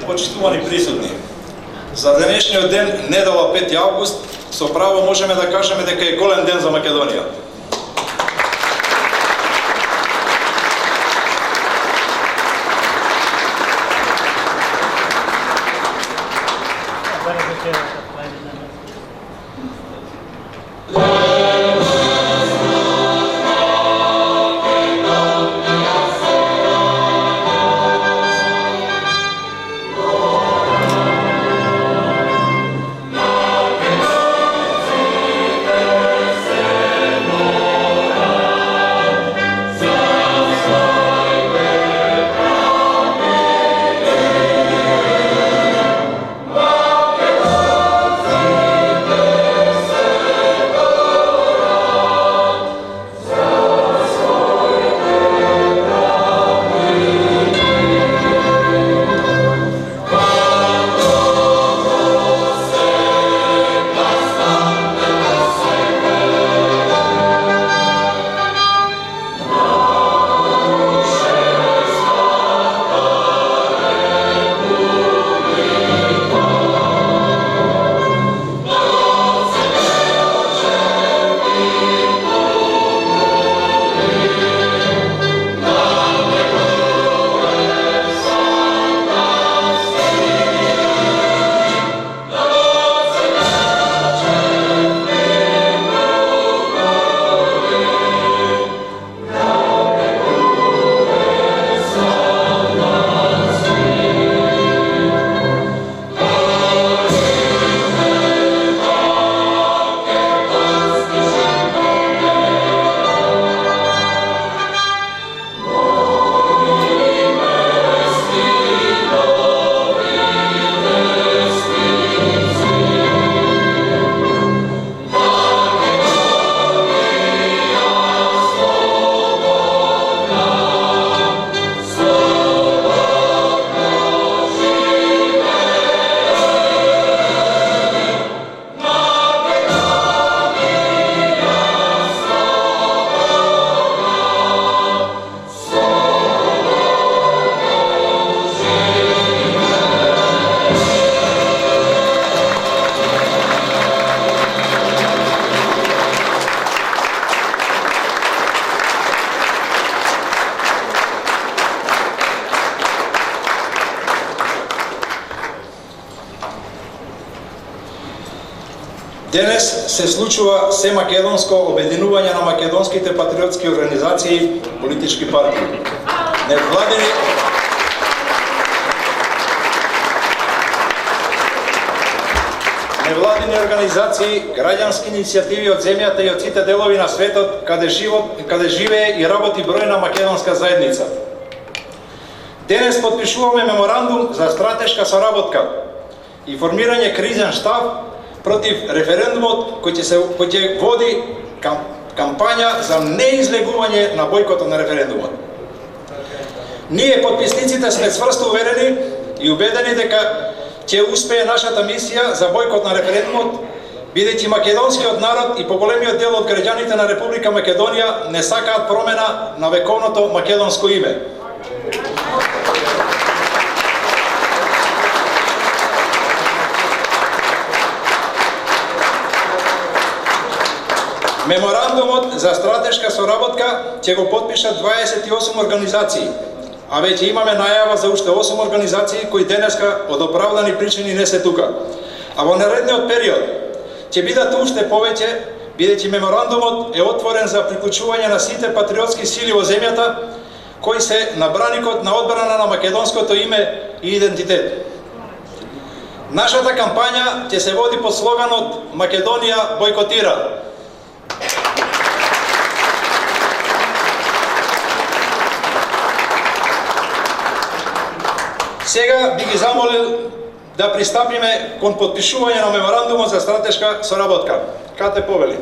почитувани присутни. За денешниот ден, недела 5 август, со право можеме да кажеме дека е голем ден за Македонија. Денес се случува семакедонско обединување на македонските патриотски организации, политички партии. Невладини организации, граѓански иницијативи од земјата и од сите делови на светот каде живее и работи бројна македонска заедница. Денес подпишуваме меморандум за стратешка соработка и формирање кризен штаб против референдумот кој ќе води кампања за неизлегување на бојкотот на референдумот. Ние, подписниците, сме цврсто уверени и убедени дека ќе успее нашата мисија за бојкот на референдумот, бидејќи македонскиот народ и поголемиот дел од граѓаните на Република Македонија не сакаат промена на вековното македонско име. Меморандумот за стратешка соработка ќе го подпишат 28 организации, а веќе имаме најава за уште 8 организации кои денеска од оправдани причини не се тука. А во наредниот период ќе бидат уште повеќе, бидејќи меморандумот е отворен за приклучување на сите патриотски сили во земјата кои се на браникот на одбрана на македонското име и идентитет. Нашата кампања ќе се води под слоганот Македонија бојкотира. Сега би ги замолил да пристапиме кон подпишување на меморандумот за стратешка соработка. Кате повели?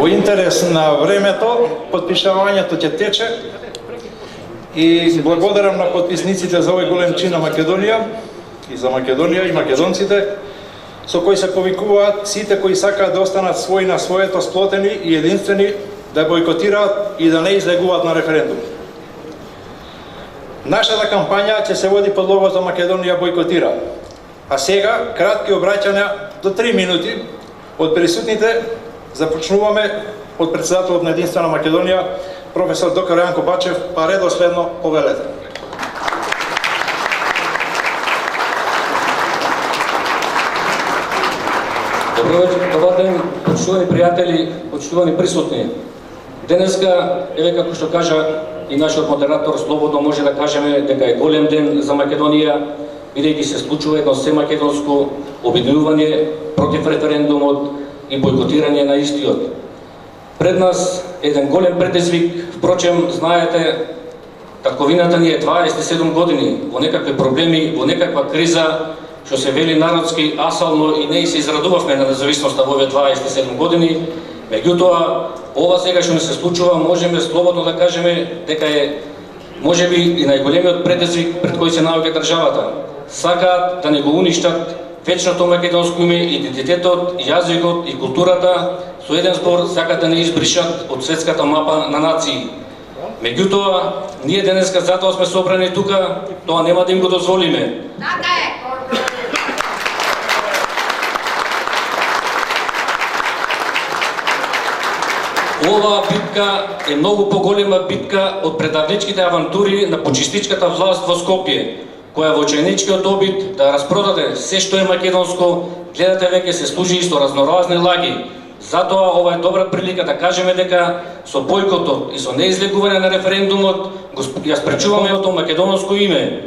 интерес на времето, подпишавањето ќе тече и благодарам на подписниците за овој голем чин на Македонија и за Македонија и македонците, со кои се повикуваат сите кои сакаат да останат своји на своето, сплотени и единствени, да бойкотираат и да не излегуваат на референдум. Нашата кампања ќе се води под логото Македонија бойкотира. А сега кратки обраќања до 3 минути од присутните. Започнуваме од председателот на Единствена Македонија, професор доктор Јанко Бачев, па редоследно повелете. Добар ден, почитувани пријатели, почитувани присутни. Денеска, еве како што кажа и нашиот модератор, слободно може да кажеме дека е голем ден за Македонија, бидејќи се случува едно семакедонско обединување против референдумот и бойкотирање на истиот. Пред нас еден голем предизвик, впрочем, знаете, татковината ни е 27 години, во некакви проблеми, во некаква криза, што се вели народски асално и не се израдувавме на независноста во овие 27 години. Меѓутоа, ова сега што ни се случува, можеме слободно да кажеме дека е можеби и најголемиот предизвик пред кој се наоѓа државата. Сакаат да не го уништат вечното македонско име, идентитетот, јазикот и културата, со еден збор сакаат да не избришат од светската мапа на нации. Меѓутоа, ние денеска затоа сме собрани тука, тоа нема да им го дозволиме. Така е. Оваа битка е многу поголема битка од предавничките авантури на почистичката власт во Скопје, која во чајничкиот обид да распродаде се што е македонско, гледате веќе се служи и со разноразни лаги. Затоа ова е добра прилика да кажеме дека со бојкотот и со неизлегување на референдумот ја спречуваме од македонско име.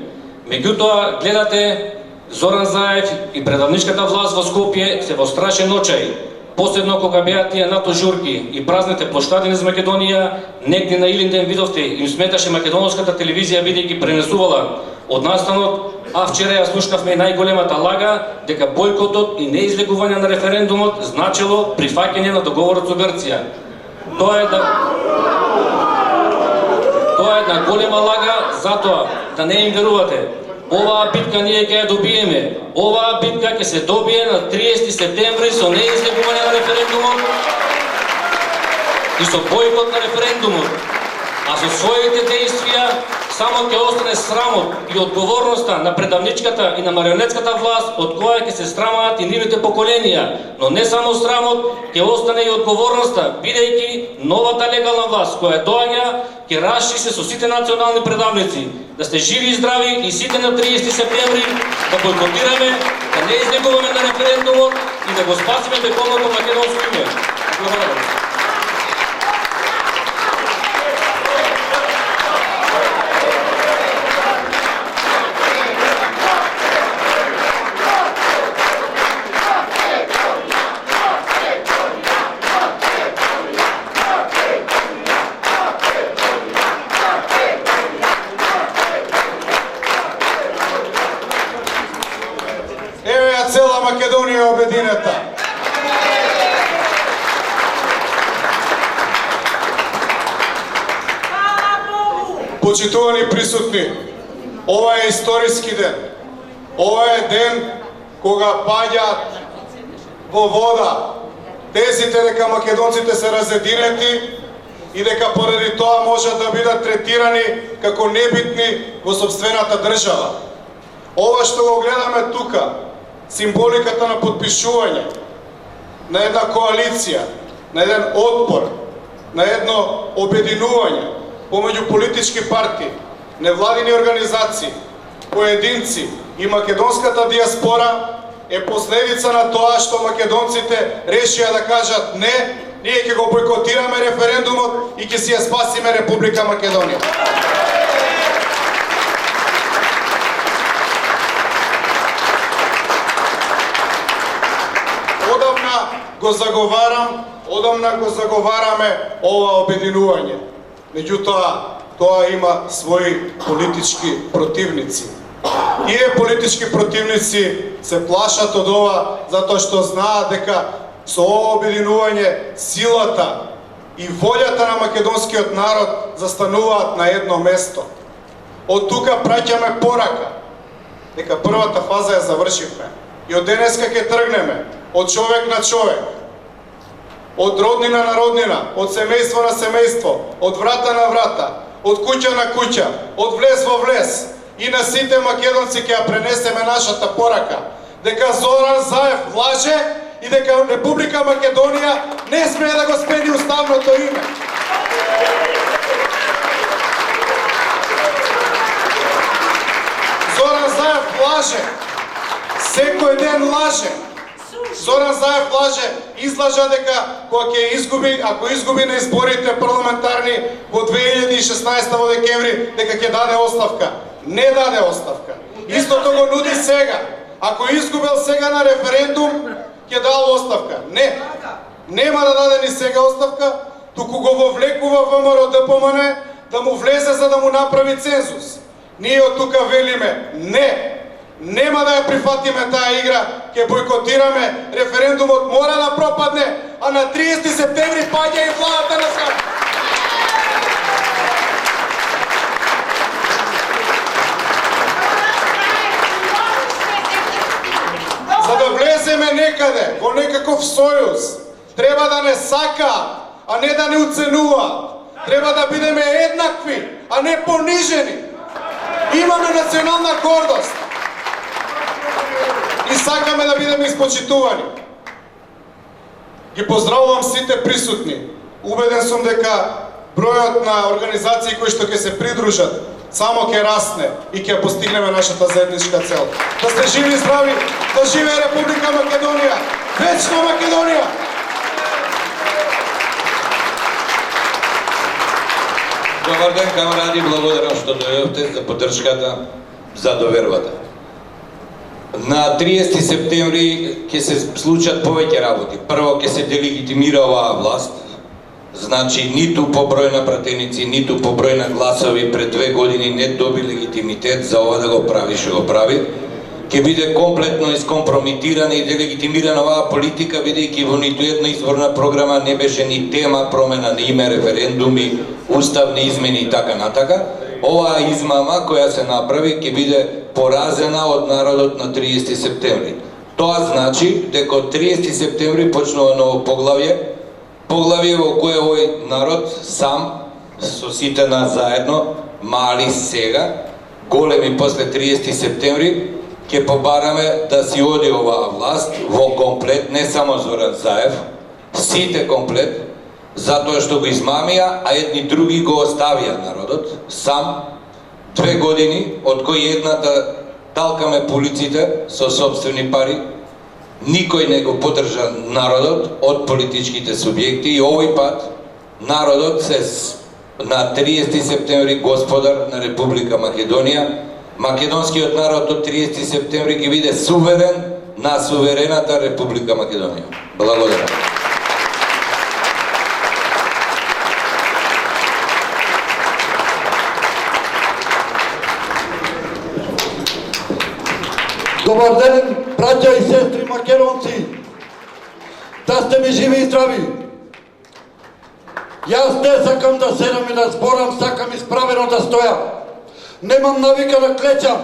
Меѓутоа, гледате, Зоран Заев и предавничката власт во Скопје се во страшен очај. Последно кога беа тие НАТО журки и празните плоштади низ Македонија, негде на Илинден видовте, им сметаше македонската телевизија бидејќи пренесувала од настанот, а вчера ја слушнавме и најголемата лага дека бојкотот и неизлегување на референдумот значило прифаќање на договорот со Грција. Тоа е една голема лага, затоа да не им верувате. Оваа битка ние ќе ја добиеме. Оваа битка ќе се добие на 30 септември со неизлегување на референдумот и со бојкот на референдумот. А со своите действија само ќе остане срамот и одговорноста на предавничката и на марионетската власт, од која ќе се срамаат и нивните поколенија. Но не само срамот, ќе остане и одговорноста, бидејќи новата легална власт која доаѓа ќе расши се со сите национални предавници. Да сте живи и здрави и сите на 30 септември да бойкотираме, да не излегуваме на референдумот и да го спасиме вековното македонско име. Благодарам. Цела Македонија обединета. Почитувани присутни, ова е историски ден. Ова е ден кога паѓаат во вода тезите дека македонците се разединети и дека поради тоа можат да бидат третирани како небитни во сопствената држава. Ова што го гледаме тука, символиката на подпишување на една коалиција, на еден отпор, на едно обединување помеѓу политички партии, невладини организации, поединци и македонската диаспора е последица на тоа што македонците решија да кажат не, ние ќе го бойкотираме референдумот и ќе си ја спасиме Република Македонија. Одамна го заговараме ова обединување. Меѓутоа, тоа има своји политички противници. Тие политички противници се плашат од ова затоа што знаат дека Со ова обединување силата и волјата на македонскиот народ застануваат на едно место. Од тука праќаме порака дека првата фаза ја завршивме и од денеска ќе тргнеме од човек на човек, од роднина на роднина, од семејство на семејство, од врата на врата, од куќа на куќа, од влез во влез, и на сите македонци ќе ја пренесеме нашата порака дека Зоран Заев лаже и дека Република Македонија не смее да го смени уставното име. Зоран Заев лаже, секој ден лаже. Зоран Заев лаже, излажа дека кога ќе изгуби, ако изгуби на изборите парламентарни во 2016 во декември, дека ќе даде оставка. Не даде оставка. Истото го нуди сега. Ако изгубел сега на референдум, ќе дал оставка. Не. Нема да даде ни сега оставка, туку го вовлекува ВМРО ДПМН да му влезе за да му направи цензус. Ние од тука велиме не. Нема да ја прифатиме таа игра, ќе бойкотираме, референдумот мора да пропадне, а на 30 септември паѓа и владата на Скопје. За да влеземе некаде, во некаков сојуз, треба да не сакаат, а не да не уценуваат. Треба да бидеме еднакви, а не понижени. Имаме национална гордост. И сакаме да бидеме испочитувани. Ги поздравувам сите присутни. Убеден сум дека бројот на организации кои што ќе се придружат само ќе расне и ќе постигнеме нашата заедничка цел. Да сте живи и здрави, да живее Република Македонија, вечно Македонија! Добар ден, камаради, благодарам што дојдовте за поддршката, за довербата. На 30 септември ќе се случат повеќе работи. Прво ќе се делегитимира оваа власт. Значи, ниту по број на пратеници, ниту по број на гласови пред 2 години не доби легитимитет за ова да го прави што го прави. Ќе биде комплетно искомпромитирана и делегитимирана оваа политика, бидејќи во ниту една изборна програма не беше ни тема промена на име, референдуми, уставни измени и така натака. Оваа измама која се направи ќе биде поразена од народот на 30 септември. Тоа значи дека од 30 септември почнува ново поглавје во кое овој народ сам, со сите нас заедно, мали сега, големи после 30 септември, ќе побараме да си оди оваа власт во комплет, не само Зоран Заев, сите комплет, затоа што го измамија, а едни други го оставија народот, сам, 2 години, од кои едната талкаме по улиците со собствени пари, никој не го поддржа народот од политичките субјекти и овој пат народот се на 30 септември господар на Република Македонија. Македонскиот народ од 30 септември ќе биде суверен на суверената Република Македонија. Благодарам. Добар ден, браќа и сестри македонци, да сте ми живи и здрави. Јас не сакам да седам и да зборам, сакам исправено да стојам. Немам навика да клечам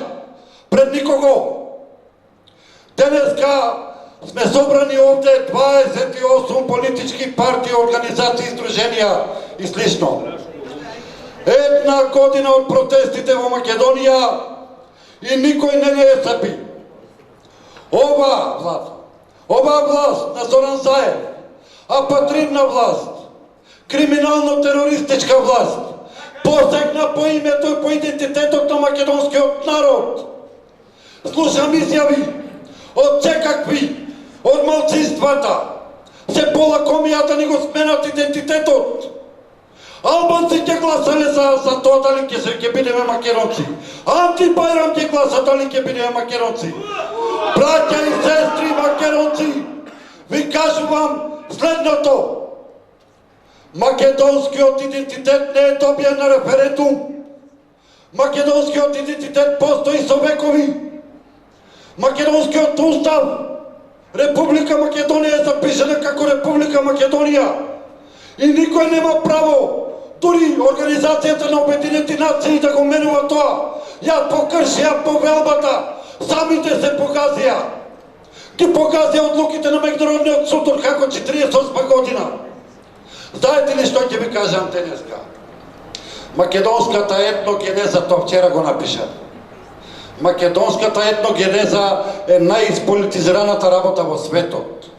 пред никого. Денеска сме собрани овде 28 политички партии, организации, издруженија и слично. Една година од протестите во Македонија и никој не е сапи. Ова власт на Зоран Заев, апатридна власт, криминално-терористичка власт, посегна по името и по идентитетот на македонскиот народ. Слушам изјави од секакви, од малцинствата, се полакомија да ни го сменат идентитетот. Албанци ќе гласале за тоа дали ќе бидеме македонци. Анти Бајрам ќе гласа дали ќе бидеме македонци. Браќа и сестри македонци, ви кажувам следното. Македонскиот идентитет не е добиен на референдум. Македонскиот идентитет постои со векови. Македонскиот устав Република Македонија е запишана како Република Македонија и никој нема право, дури Организацијата на Обединети нации да го менува тоа. Ја покршија повелбата, самите се погазија. Ги погазија одлуките на Меѓународниот суд од како 48 година. Знаете ли што ќе ви кажам денеска? Македонската етногенеза, тоа вчера го напиша. Македонската етногенеза е најисполитизираната работа во светот.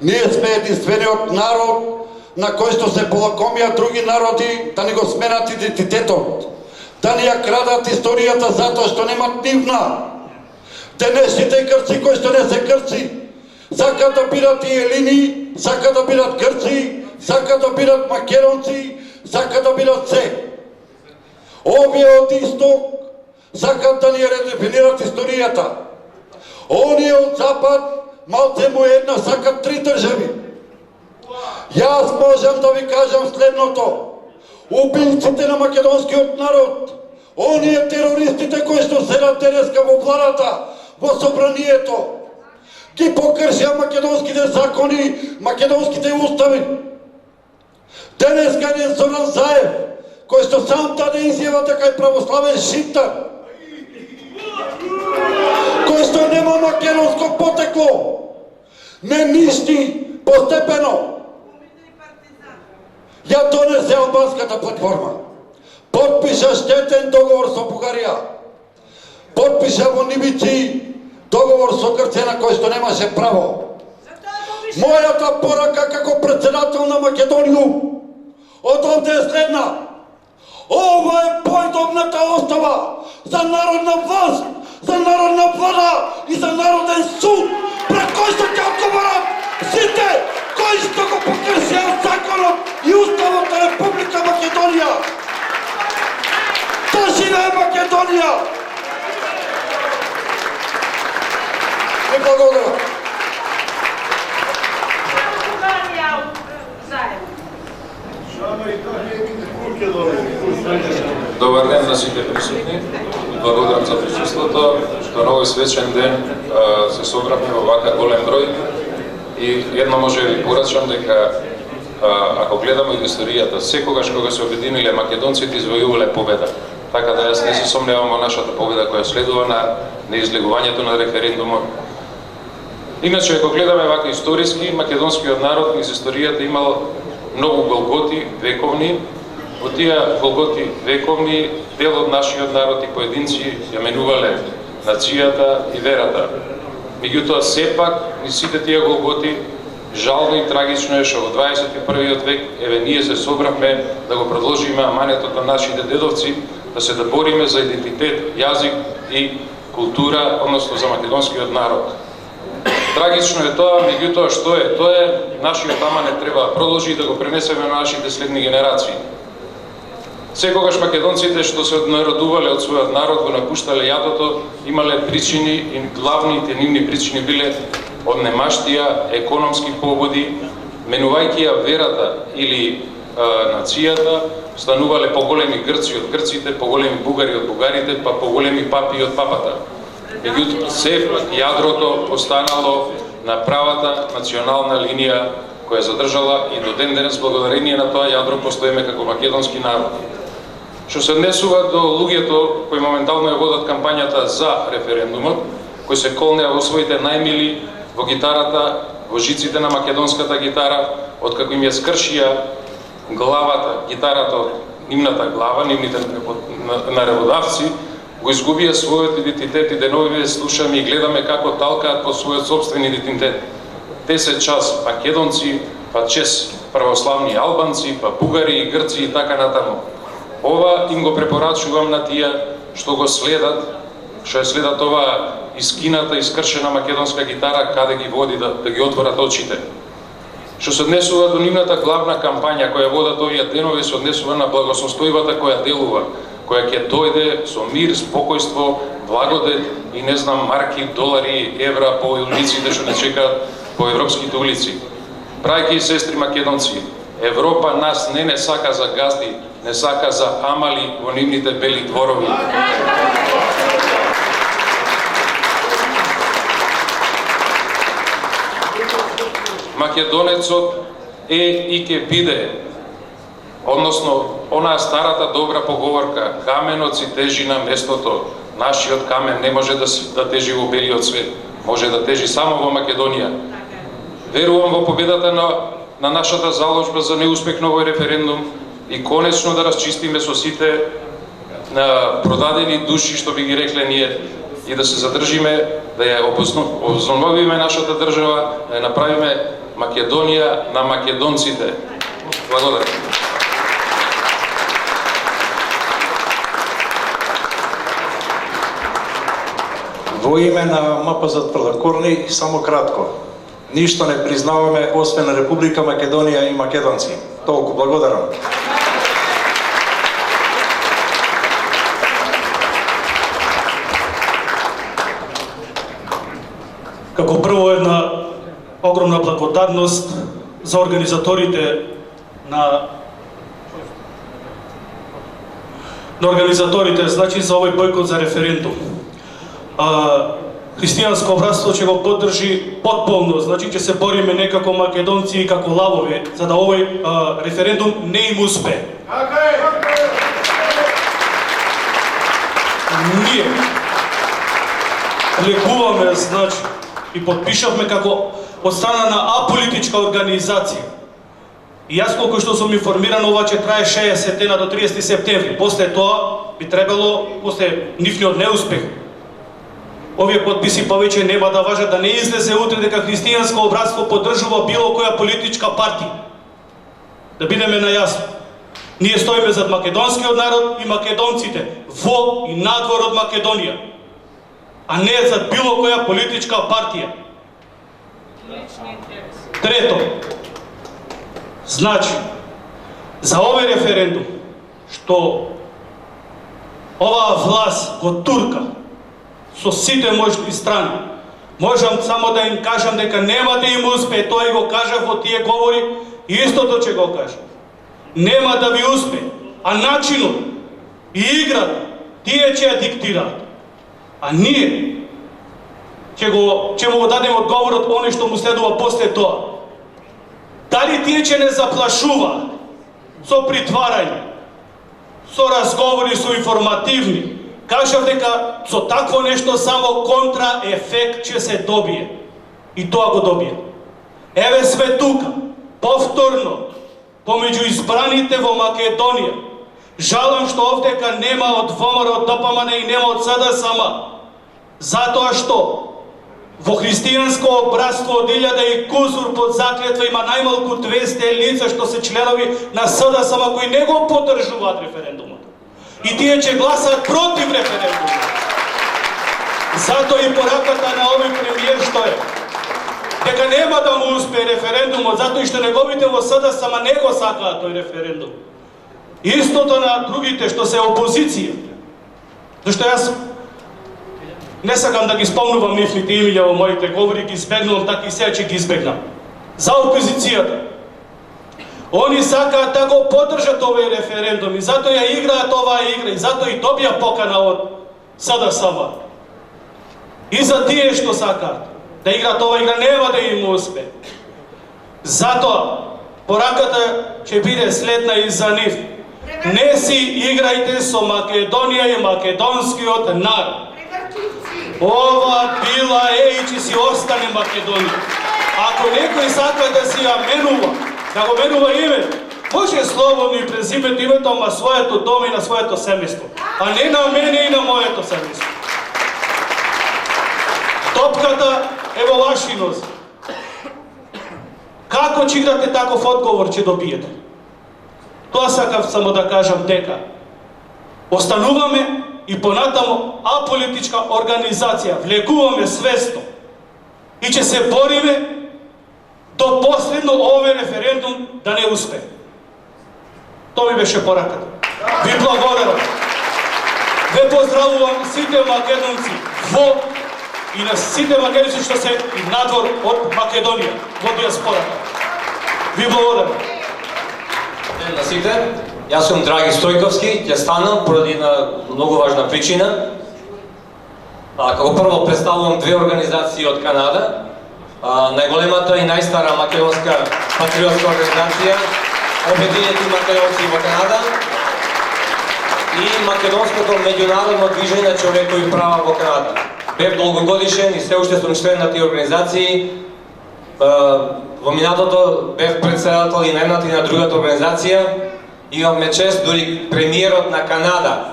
Ние сме единствениот народ на кој што се полакомија други народи да ни го сменат идентитетот, да ни ја крадат историјата затоа што немат нивна. Денешните грци кои што не се грци, сакат да бидат и елини, сакат да бидат грци, сакат да бидат македонци, сакат да бидат се. Овие од исток сакат да ни редефинират историјата. Оние од запад малце му една сакат три држави. Јас можам да ви кажам следното. Убивците на македонскиот народ, оние терористите кои што седат денеска во владата, во собранието, ги покршија македонските закони, македонските устави. Денеска еден Зоран Заев, кој што сам даде изјава дека е православен шиптар, кој што нема македонско потекло, не ништи постепено. Ја донесе албанската платформа, подпиша штетен договор со Бугарија, подпиша во Нивици договор со Грција на кој што немаше право. Мојата порака како председател на Македонија од овде е следна. Ова е појдовната остава за народна власт, за народна влада и за народен суд, пред кој што ќе одговарат сите кои што го покршија законот и уставот на Република Македонија. Да живее Македонија! И благодарам. Добар ден на сите присутни. Благодарам за присуството, што на овој свечен ден се собравме во вака голем број и едно може да ви порачам дека ако гледаме историјата, секогаш кога се обединиле македонците извојувале победа. Така да јас не се сомневам во нашата победа која следува на неизлегувањето на референдумот. Иначе, ако гледаме вака историски, македонскиот народ низ историјата имал многу голготи вековни. Во тие голготи вековни дел од нашиот народ и поединци ја менувале нацијата и верата. Меѓутоа, сепак, низ сите тие голготи, жално и трагично е што во 21. век, еве ние се собравме да го продолжиме аманетот на нашите дедовци, да се да бориме за идентитет, јазик и култура, односно за македонскиот народ. Трагично е тоа, меѓутоа што е? Тоа е нашиот аманет треба да продолжи и да го пренесеме на нашите следни генерации. Секогаш македонците што се однародувале од својот народ, го напуштале јадото, имале причини и главните нивни причини биле од немаштија, економски побуди, менувајќи ја верата или нацијата, станувале поголеми грци од грците, поголеми бугари од бугарите, па поголеми папи од папата. Меѓутоа, сепак јадрото останало на правата национална линија која задржала и до ден денес благодарение на тоа јадро постоиме како македонски народ. Што се однесува до луѓето кои моментално ја водат кампањата за референдумот, кои се колнеа во своите најмили, во гитарата, во жиците на македонската гитара, откако им ја скршија главата, гитарата од нивната глава, нивните наредодавци, го изгубија својот идентитет и деновиве слушаме и гледаме како талкаат по својот собствен идентитет. Те се час македонци, па чест православни албанци, па бугари и грци и така натаму. Ова им го препорачувам на тие што го следат, што ја следат оваа искината, искршена македонска гитара, каде ги води да ги отворат очите. Што се однесува до нивната главна кампања која водат овие денови, се однесува на благосостојбата која делува, која ќе дојде со мир, спокојство, благодет и не знам марки, долари, евра по улиците што не чекаат по европските улици. Браќи и сестри македонци, Европа нас не сака за газди, не сака за амали во нивните бели дворови. македонецот е и ќе биде, односно, онаа старата добра поговорка, каменот си тежи на местото, нашиот камен не може да тежи во белиот свет, може да тежи само во Македонија. Верувам во победата на нашата заложба за неуспех на овој референдум и конечно да расчистиме со сите на продадени души, што би ги рекле ние, и да се задржиме, да ја обновиме нашата држава, да ја направиме Македонија на македонците. Благодарам. Во име на МПЗ Тврдокорни, само кратко. Ништо не признаваме освен Република Македонија и македонци. Толку благодарам. Како прво една огромна благодарност за организаторите значи за овој бојкот за референдум. Христијанско братство ќе го поддржи потполно, значи ќе се бориме не како македонци и како лавови, за да овој референдум не им успе. Ние лекуваме, значи, и подпишавме како од страна на аполитичка организација. И јас колку што сум информиран, ова ќе трае 60 дена до 30 септември. После тоа би требало, после нивниот неуспех, овие подписи повеќе нема да важат, да не излезе утре дека христијанско братство поддржува било која политичка партија. Да бидеме најасно. Ние стоиме зад македонскиот народ и македонците во и надвор од Македонија, а не зад било која политичка партија. Трето, значи, за овој референдум, што оваа власт го турка со сите можни страни, можам само да им кажам дека нема да им успе, тоа и го кажав во тие говори, и истото ќе го кажам. Нема да ви успе, а начинот и играта, тие ќе ја диктираат. А ние ќе му дадем одговорот оној што му следува после тоа. Дали тие ќе не заплашуваат со притварање, со разговори, со информативни, кажав дека со такво нешто само контраефект ќе се добие. И тоа го добие. Еве сме тука, повторно, помеѓу избраните во Македонија. Жалам што овдека нема од ВМРО, од ДПМН и нема од СДСМ. Затоа што во христијанско братство од 1000 и кусур под заклетва има најмалку 200 лица што се членови на СДСМ кои не го поддржуваат референдумот. И тие ќе гласат против референдумот. Затоа и пораката на овој премиер што е дека нема да му успее референдумот, затоа и што неговите во СДСМ не го сакаат тој референдум. Истото на другите што се опозиција. Зашто јас не сакам да ги спомнувам нивните имиња во моите говори, ги избегнувам, така и сега ќе ги избегнам. За опозицијата. Они сакаат да го поддржат овој референдум и затоа ја играат оваа игра и затоа и добија покана од СДСМ. И за тие што сакаат да играат оваа игра нема да им успе. Затоа пораката ќе биде следна и за нив. Не си играјте со Македонија и македонскиот народ. Ова била е и ќе си остане Македонија. Ако некој сака да си ја менува, да го менува име, може слободно и презимето името на своето дома и на своето семејство, а не на мене и на моето семејство. Топката е во ваши нози. Како ќе играте таков одговор ќе добиете? Тоа сакав само да кажам дека остануваме и понатамо аполитичка организација, влегуваме свесно и ќе се бориме до последно овој референдум да не успе. Тоа ми беше пораката. Ви благодарам. Ве поздравувам сите македонци во и на сите македонци што се надвор од Македонија, во диаспората. Ви благодарам. На сите, јас сум Драги Стојковски, ќе станам поради една многу важна причина. Како прво представувам две организации од Канада. најголемата и најстара македонска патриотска организација, Обединети македонци во Канада и македонското меѓународно движење на човекови права во Канада. Бев долгогодишен и се уште сум член на тие организации. Во минатото бев председател и на едната и на другата организација. Имавме чест дури премиерот на Канада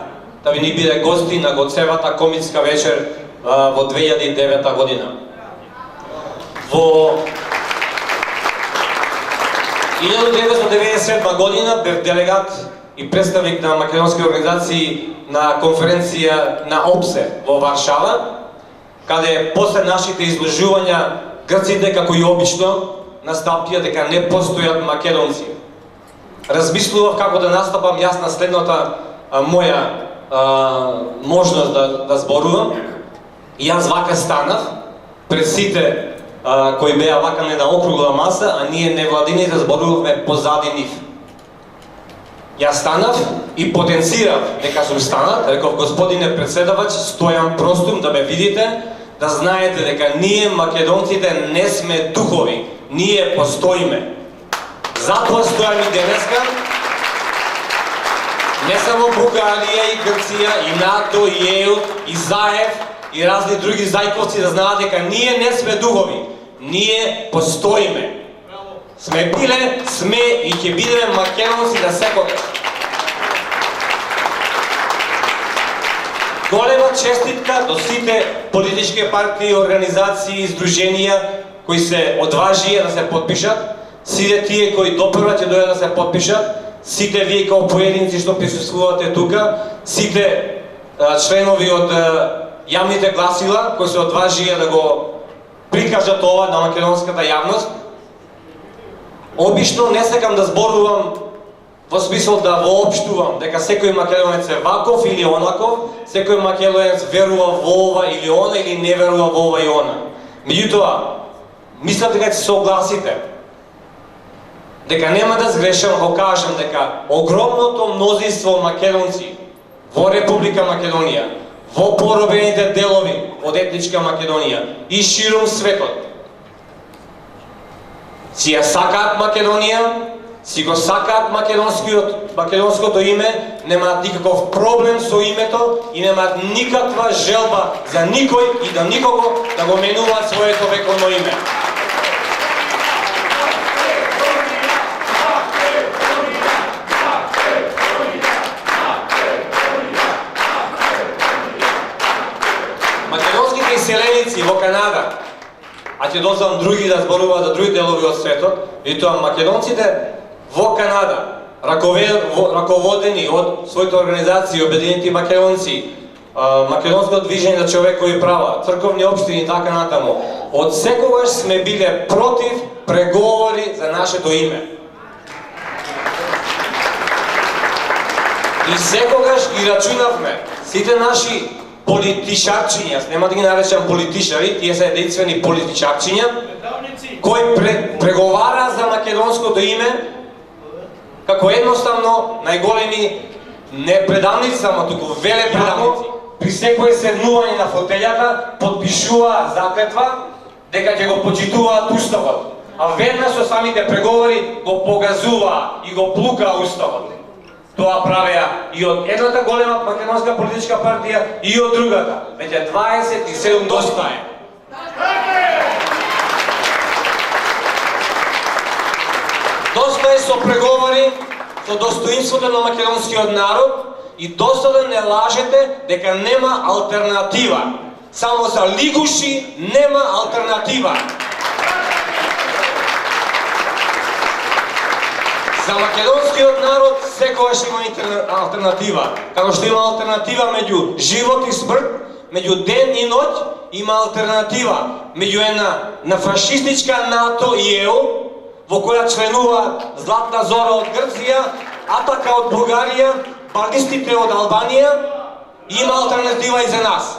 да ви ни биде гости на Гоцевата комитска вечер во 2009 година. Во 1997 година бев делегат и представник на македонски организации на конференција на ОПСЕ во Варшава, каде после нашите изложувања грците, како и обично, настапија дека не постојат македонци. Размислував како да настапам јас на следната моја можност да зборувам. И јас вака станав пред сите кои беа вака не на округла маса, а ние невладините зборувавме позади нив. Јас станав и потенцирав дека сум станат, реков: господине председавач, стојам простум да ме видите, да знаете дека ние македонците не сме духови, ние постоиме. Затоа стојам и денеска, не само Бугарија и Грција, и НАТО, и ЕУ, и Заев, и разни други зајковци да знаат дека ние не сме духови, ние постоиме. Сме биле, сме и ќе бидеме македонци на секогаш. Голема честитка до сите политички партии, организации и издруженија кои се одважија да се потпишат, сите тие кои допрва ќе дојдат да се потпишат, сите вие како поединци што присуствувате тука, сите членови од јавните гласила кои се одважија да го прикажат ова на македонската јавност. Обично не сакам да зборувам во смисол да воопштувам дека секој македонец е ваков или онаков, секој македонец верува во ова или она или не верува во ова и она. Меѓутоа, мислам дека ќе се согласите дека нема да сгрешам ако кажам дека огромното мнозинство македонци во Република Македонија, во поробените делови од етничка Македонија и ширум светот си ја сакаат Македонија, си го сакаат македонското име, немаат никаков проблем со името и немаат никаква желба за никој и да никого да го менуваат своето вековно име. Македонските иселеници во Канада, а ќе дозвам други да зборуваат за други делови од светот, и тоа македонците во Канада, раководени од своите организации, Обединети македонци, Македонското движење за човекови права, црковни општини и така натаму, од секогаш сме биле против преговори за нашето име. И секогаш ги рачунавме сите наши политичарчиња, јас нема да ги наречам политичари, тие се единствени политичарчиња, кои преговараа за македонското име, како едноставно најголеми не предавници, само туку веле предавници, при секој седнување на фотелјата потпишуваа заклетва дека ќе го почитуваат уставот, а веднаш со самите преговори го погазуваа и го плукаа уставот. Тоа правеа и од едната голема македонска политичка партија и од другата. Веќе 27 доста е. Доста е со преговори со достоинството на македонскиот народ и доста да не лажете дека нема алтернатива. Само за лигуши нема алтернатива. За македонскиот народ секогаш има алтернатива. Како што има алтернатива меѓу живот и смрт, меѓу ден и ноќ, има алтернатива меѓу една фашистичка НАТО и ЕУ, во која членува Златна Зора од Грција, Атака од Бугарија, балистите од Албанија, има алтернатива и за нас.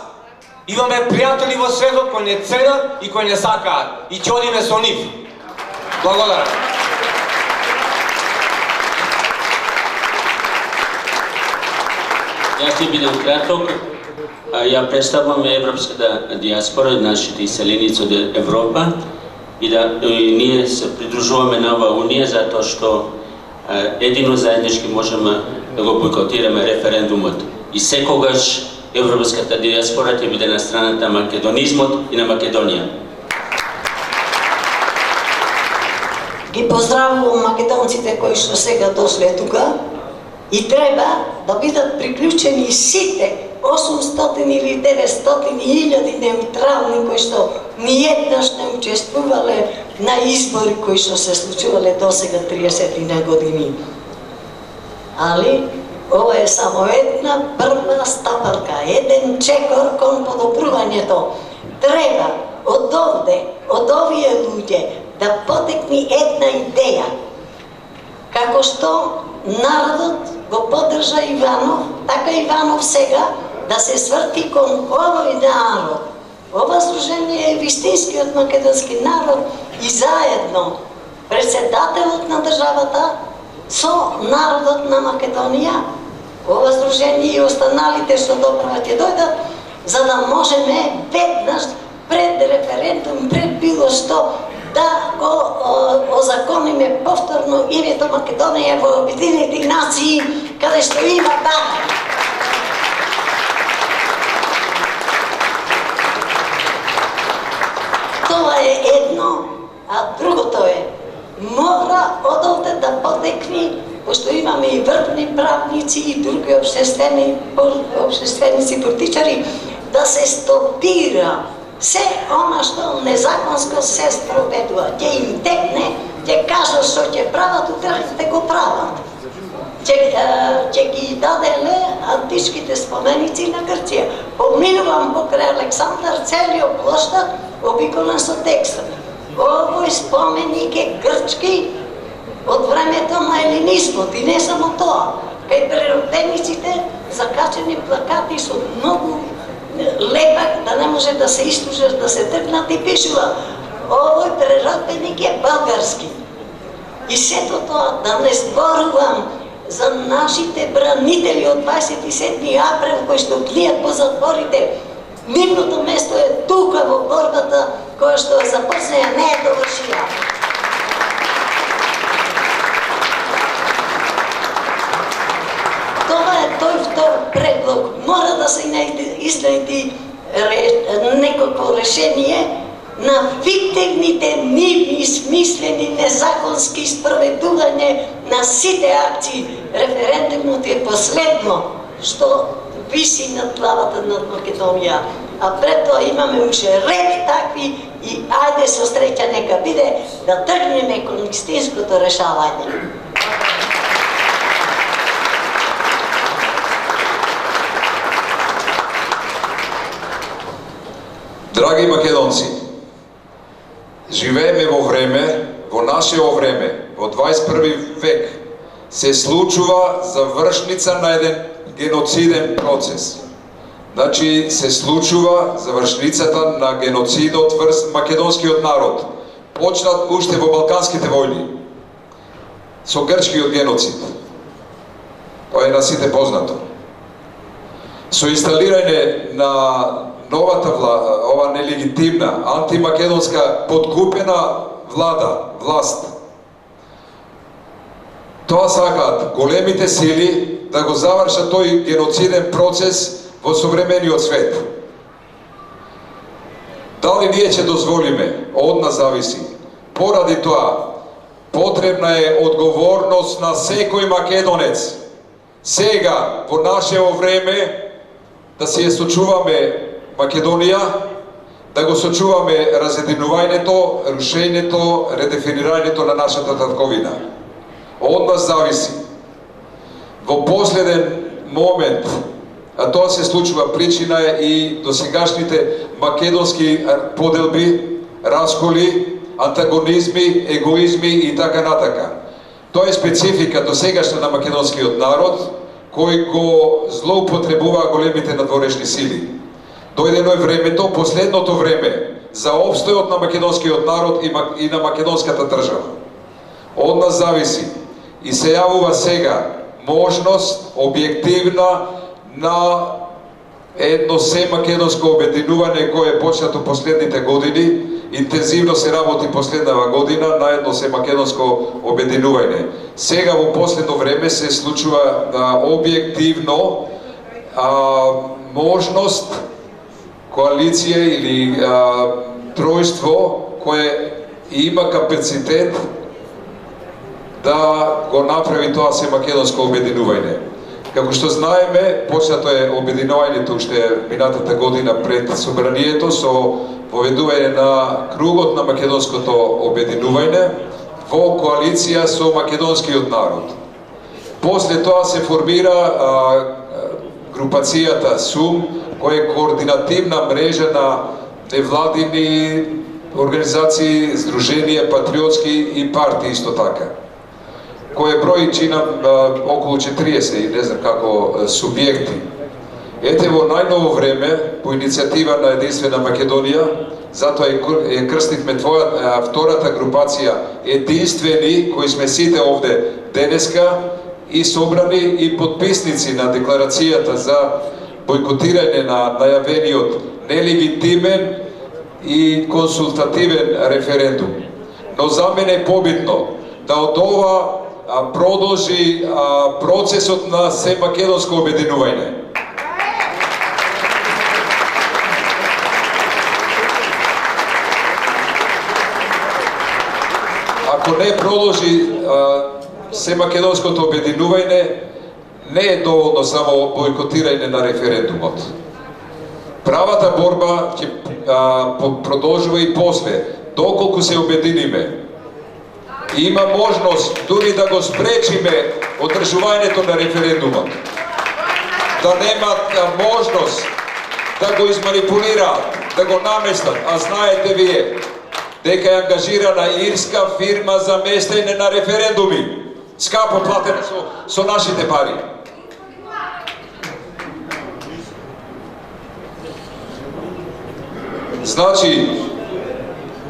Имаме пријатели во светот кои не ценат и кои не сакаат и ќе одиме со нив. Благодарам. Јас ќе бидам краток. Ја представам европската диаспора, нашите иселеници од Европа. и ние се придружуваме на оваа унија затоа што едино заеднички можеме да го бойкотираме референдумот. И секогаш европската диаспора ќе биде на страната на македонизмот и на Македонија. Ги поздравувам македонците кои што сега дошле тука и треба да бидат приклучени сите 800 или 900 илјади неутрални кои што ниеднаш не учествувале на избори кои што се случувале до сега 30 години. Али ова е само една прва стапалка, еден чекор кон подобрувањето. Треба од овде, од овие луѓе да потекни една идеја. Како што народот го поддржа Иванов, така Иванов сега да се сврти кон овој народ. Ова сдружение е вистинскиот македонски народ и заедно председателот на државата со народот на Македонија, ова сдружение и останалите што доправа ќе дојдат, за да можеме веднаш пред референдум, пред било што, да го озакониме повторно името Македонија во Обединените нации, каде што има баба. Тоа е едно, а другото е, мора од овде да потекни, пошто имаме и врвни правници и други обштественици, политичари, да се стопира се она што незаконско се спроведува. Ќе им текне, ќе кажат што ќе прават, утре го прават. Ќе ги даделе античките споменици на Грција. Поминувам покрај Александар целиот площад, обиколен со текстот. Овој споменик е грчки од времето на елинизмот и не само тоа. Кај преродениците закачени плакати со многу лепак да не може да се истужаш, да се тргнат и пишува. Овој преродбеник е български. И сето тоа да не зборувам за нашите бранители од 27 април кои што тлијат по затворите. Нивното место е тука во борбата која што е започнеја, не е довршија. Тоа е тој втор предлог. Мора да се изнајди некакво решение на фиктивните, нивни, смислени, незаконски спроведување на сите акции. Референдумот е последно што виси над главата на Македонија. А пред тоа имаме уште ред такви и ајде со среќа нека биде да тргнеме кон истинското решавање. Драги македонци, живееме во време, во нашето време, во 21 век, се случува завршница на еден геноциден процес. Значи, се случува завршницата на геноцидот врз македонскиот народ, почнат уште во Балканските војни, со грчкиот геноцид. Тоа е на сите познато. Со инсталирање на новата ова нелегитимна, антимакедонска, подкупена власт. Тоа сакаат големите сили да го завршат тој геноциден процес во современиот свет. Дали ние ќе дозволиме? Од нас зависи. Поради тоа, потребна е одговорност на секој македонец. Сега, во нашето време, да си ја сочуваме Македонија, да го сочуваме разединувањето, рушењето, редефинирањето на нашата татковина. Од нас зависи. Во последен момент, а тоа се случува, причина е и досегашните македонски поделби, расколи, антагонизми, егоизми и така натака. Тоа е специфика досегашна на македонскиот народ, кој го злоупотребува големите надворешни сили. Дојдено е времето, последното време, за опстојот на македонскиот народ и на македонската држава. Од нас зависи и се јавува сега можност објективна на едно се македонско обединување кое е почнато последните години, интензивно се работи последнава година на едно се македонско обединување. Сега во последно време се случува објективно можност коалиција или тројство кое има капацитет да го направи тоа се македонско обединување. Како што знаеме, почнато е обединувањето уште минатата година пред собранието со поведување на кругот на македонското обединување во коалиција со македонскиот народ. После тоа се формира групацијата СУМ, која е координативна мрежа на невладини организации, здруженија, патриотски и партии исто така, кој брои чина околу 40 и не знам како субјекти. Ете во најново време, по иницијатива на Единствена Македонија, затоа е крстивме втората групација единствени, кои сме сите овде денеска, и собрани и подписници на декларацијата за бойкотирање на најавениот нелегитимен и консултативен референдум. Но за мене е побитно да од ова продолжи процесот на се македонско обединување. Ако не продолжи се македонското обединување, не е доволно само бойкотирање на референдумот. Правата борба ќе продолжува и после, доколку се обединиме. Има можност дури да го спречиме одржувањето на референдумот. Да немат можност да го изманипулираат, да го наместат, а знаете вие дека е ангажирана ирска фирма за местење на референдуми, скапо платена со нашите пари. Значи,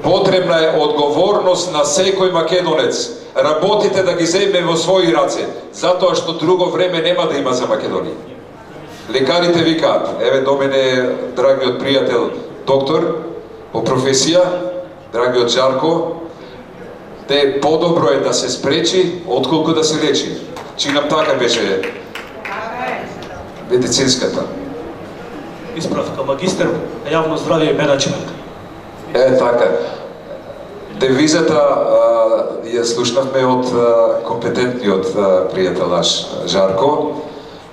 потребна е одговорност на секој македонец. Работите да ги земе во своји раце, затоа што друго време нема да има за Македонија. Лекарите викаат, еве до мене драгиот пријател доктор по професија, драгиот Жарко, те подобро е да се спречи, отколку да се лечи. Чинам така беше медицинската. Исправка, магистер на јавно здравје и менеджмент. Така. Девизата ја слушнавме од компетентниот пријател наш Жарко.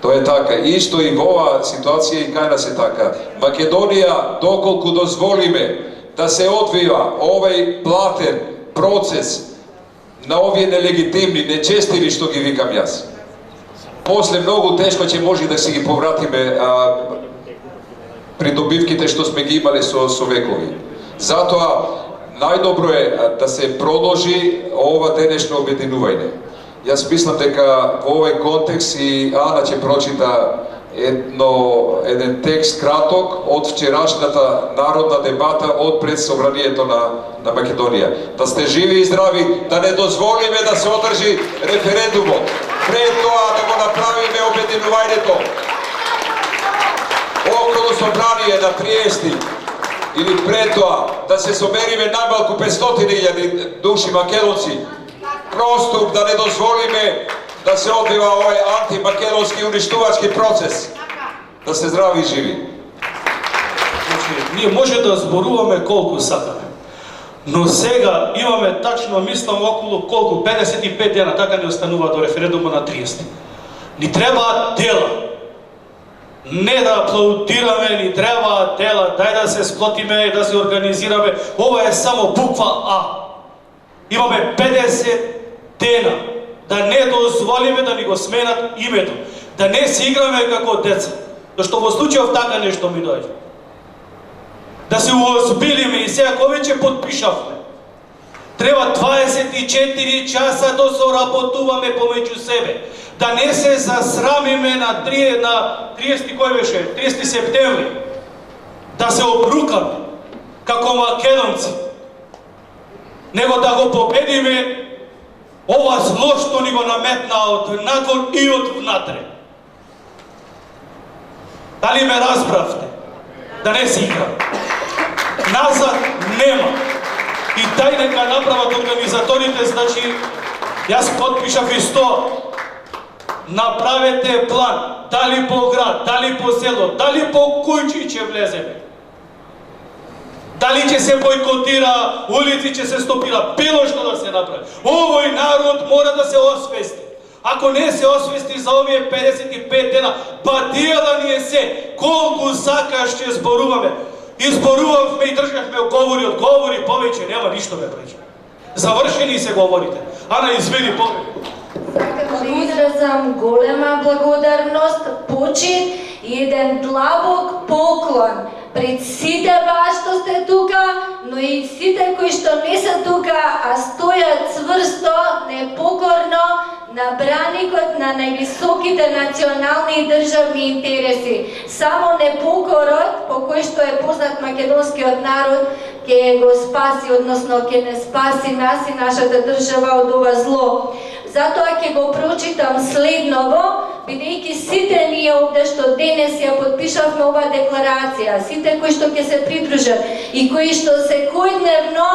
Тоа е така. Исто и во оваа ситуација и кај нас е така. Македонија, доколку дозволиме да се одвива овој платен процес на овие нелегитимни, нечестиви што ги викам јас, после многу тешко ќе може да си ги повратиме придобивките што сме ги имале со векови. Затоа најдобро е да се продолжи ова денешно обединување. Јас мислам дека во овој контекст и Ана ќе прочита еден текст краток од вчерашната народна дебата од пред собранието на Македонија. Да сте живи и здрави, да не дозволиме да се одржи референдумот. Пред тоа да го направиме обединувањето. Околу собрание на 30 или пред тоа да се собериме најмалку 500.000 души македонци. Просто да не дозволиме да се одвива овој антимакедонски уништувачки процес. Да се здрави и живи. Ние може да зборуваме колку сакаме, но сега имаме тачно, мислам, околу колку, 55 дена, така не останува до референдума на 30. Ни требаат дела. Не да аплаудираме, ни требаат дела, дај да се сплотиме и да се организираме. Ова е само буква А. Имаме 50 дена да не дозволиме да ни го сменат името, да не си играме како деца. Зашто во случајов така нешто ми дојде. Да се уозбилиме и сега веќе подпишавме. Треба 24 часа да соработуваме помеѓу себе. Да не се засрамиме на 30 кој беше? 30 септември. Да се обрукаме како македонци. Него да го победиме ова зло што ни го наметна од надвор и од внатре. Дали ме разбравте? Да не си играм. Назад нема. И дај нека направат организаторите, значи, јас подпишав исто. Направете план, дали по град, дали по село, дали по кујчи ќе влеземе. Дали ќе се бойкотира, улици ќе се стопира, било што да се направи. Овој народ мора да се освести. Ако не се освести за овие 55 дена, па дела ни е се, колку сакаш ќе зборуваме. Изборувавме и државме одговори, повеќе нема ништо ме пречи. Завршени се говорите. Ана, извини, повеќе. Сакам да изразам голема благодарност, почит и еден длабок поклон пред сите вас што сте тука, но и сите кои што не се тука, а стојат цврсто, непокорно на браникот на највисоките национални и државни интереси. Само непокорот, по кој што е познат македонскиот народ, ќе го спаси, односно ќе не спаси нас и нашата држава од ова зло. Затоа ќе го прочитам следново, бидејќи сите ние овде што денес ја подпишавме ова декларација, сите кои што ќе се придружат и кои што секојдневно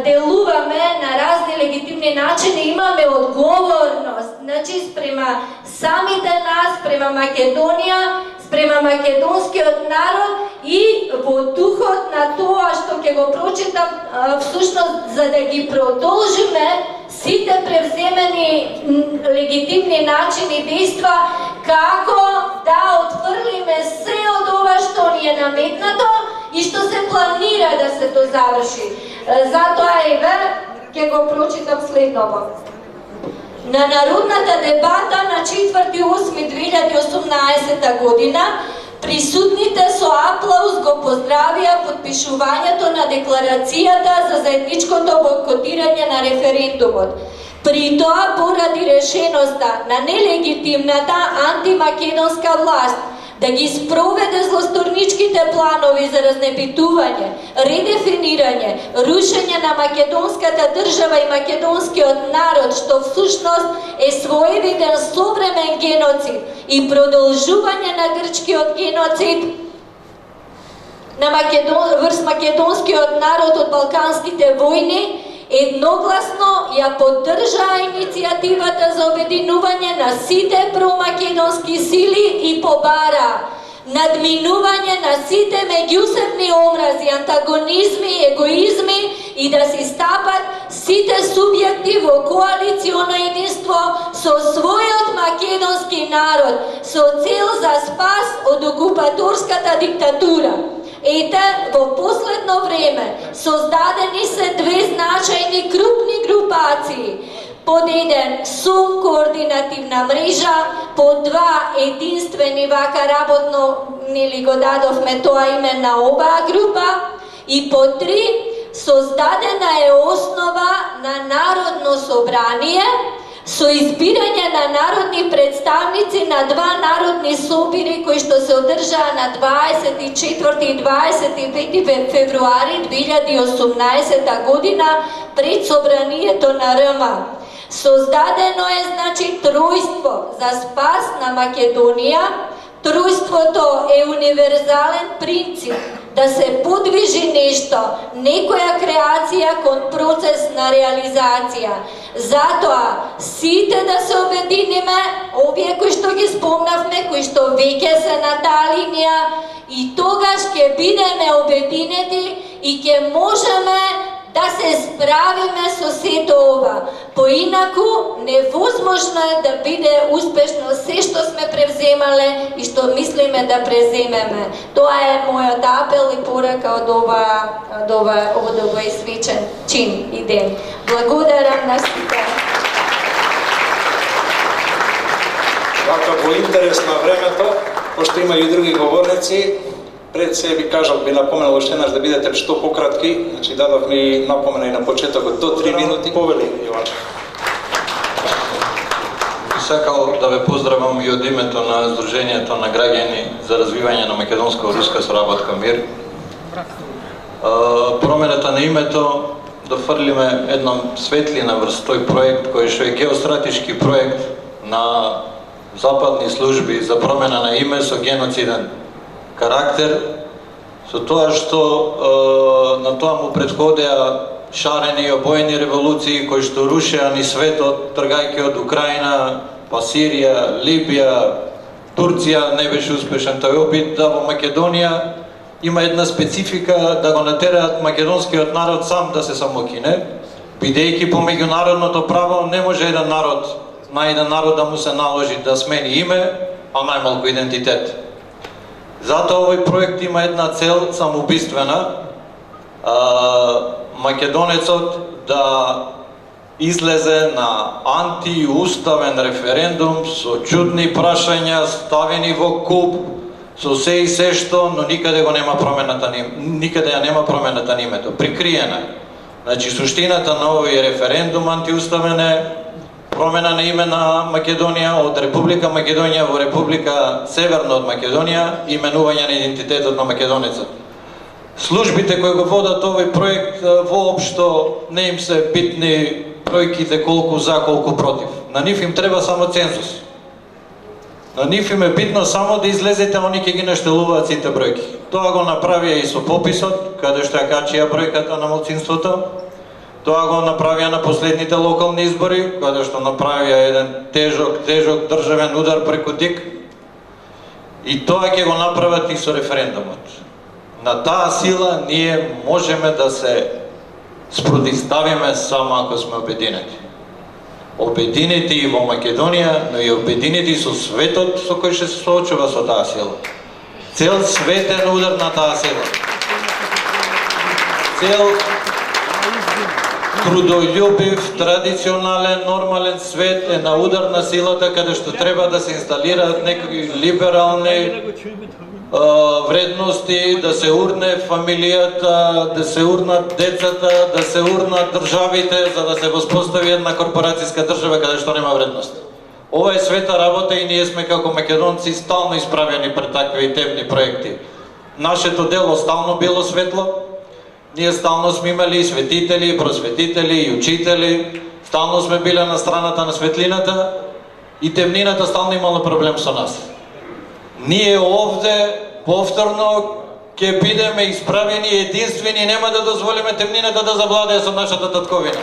делуваме на разни легитимни начини, имаме одговорност, значи спрема самите нас, спрема Македонија, спрема македонскиот народ и во духот на тоа што ќе го прочитам, всушност за да ги продолжиме сите превземени легитимни начини действа, како да отфрлиме се од ова што ни е наметнато и што се планира да се дозаврши. Затоа еве ќе го прочитам следново. На народната дебата на 4.8.2018 година присутните со аплауз го поздравија подпишувањето на декларацијата за заедничкото бойкотирање на референдумот. При тоа, поради решеноста на нелегитимната антимакедонска власт да ги спроведе злосторничките планови за разнебитување, редефинирање, рушење на македонската држава и македонскиот народ, што всушност е своевиден современ геноцид и продолжување на грчкиот геноцид врз македонскиот народ од балканските војни, едногласно ја поддржаа иницијативата за обединување на сите промакедонски сили и побара надминување на сите меѓусебни омрази, антагонизми и егоизми и да си стапат сите субјекти во коалиционо единство со својот македонски народ со цел за спас од окупаторската диктатура. Ете, во последно време создадени се две значајни крупни групации. Под еден СУМ координативна мрежа, под два единствени вака работно нели го дадовме тоа име на оваа група и под три создадена е основа на Народно собрание со избирање на народни представници на два народни собори кои што се одржаа на 24 и 25 февруари 2018 година пред собранието на РМ. Создадено е, значи, тројство за спас на Македонија. Тројството е универзален принцип да се подвижи нешто, некоја креација кон процес на реализација. Затоа, сите да се обединиме, овие кои што ги спомнавме, кои што веќе се на таа линија, и тогаш ќе бидеме обединети и ќе можеме да се справиме со сето ова. Поинаку, невозможно е да биде успешно се што сме превземале и што мислиме да преземеме. Тоа е мојот апел и порака од овој свечен чин и ден. Благодарам на сите. Вака во интерес на времето, пошто има и други говорници, пред се би напоменал уште еднаш да бидете што пократки, значи дадов ми напомена и на почетокот до 3 минути. Повели, Јован. Сакал да ве поздравам и од името на Сдруженијето на граѓани за развивање на македонско-руска соработка мир. Промената на името да фрлиме една светлина врз тој проект кој што е геостратешки проект на западни служби за промена на име со геноциден карактер, со тоа што на тоа му претходеа шарени и обоени револуции кои што рушеа ни светот, тргајќи од Украина, па Сирија, Либија, Турција не беше успешен тој опит, да во Македонија има една специфика да го натераат македонскиот народ сам да се самокине, бидејќи по меѓународното право не може еден народ, на еден народ да му се наложи да смени име, а најмалку идентитет. Затоа овој проект има една цел самоубиствена, македонецот да излезе на антиуставен референдум со чудни прашања ставени во куп, со се и се што, но никаде го нема промената никаде ја нема промената на името, прикриена е. Значи суштината на овој референдум антиуставен е промена на име на Македонија од Република Македонија во Република Северна од Македонија, именување на идентитетот на македонецот. Службите кои го водат овој проект воопшто не им се битни бројките колку за, колку против. На нив им треба само цензус. На нив им е битно само да излезете, они ќе ги наштелуваат сите бројки. Тоа го направија и со пописот, каде што ја качија бројката на малцинството. Тоа го направија на последните локални избори, каде што направија еден тежок државен удар преку ДИК. И тоа ќе го направат и со референдумот. На таа сила ние можеме да се спротивставиме само ако сме обединети. Обединети и во Македонија, но и обединети со светот со кој ќе се соочува со таа сила. Цел светен удар на таа сила. Цел трудољубив, традиционален, нормален свет е на удар на силата каде што треба да се инсталираат некои либерални вредности, да се урне фамилијата, да се урнат децата, да се урнат државите, за да се воспостави една корпорацијска држава каде што нема вредност. Ова е света работа и ние сме како македонци стално исправени пред такви темни проекти. Нашето дело стално било светло, ние стално сме имали и светители, и просветители, и учители, стално сме биле на страната на светлината и темнината стално имало проблем со нас. Ние овде повторно ќе бидеме исправени единствени и нема да дозволиме темнината да завладее со нашата татковина.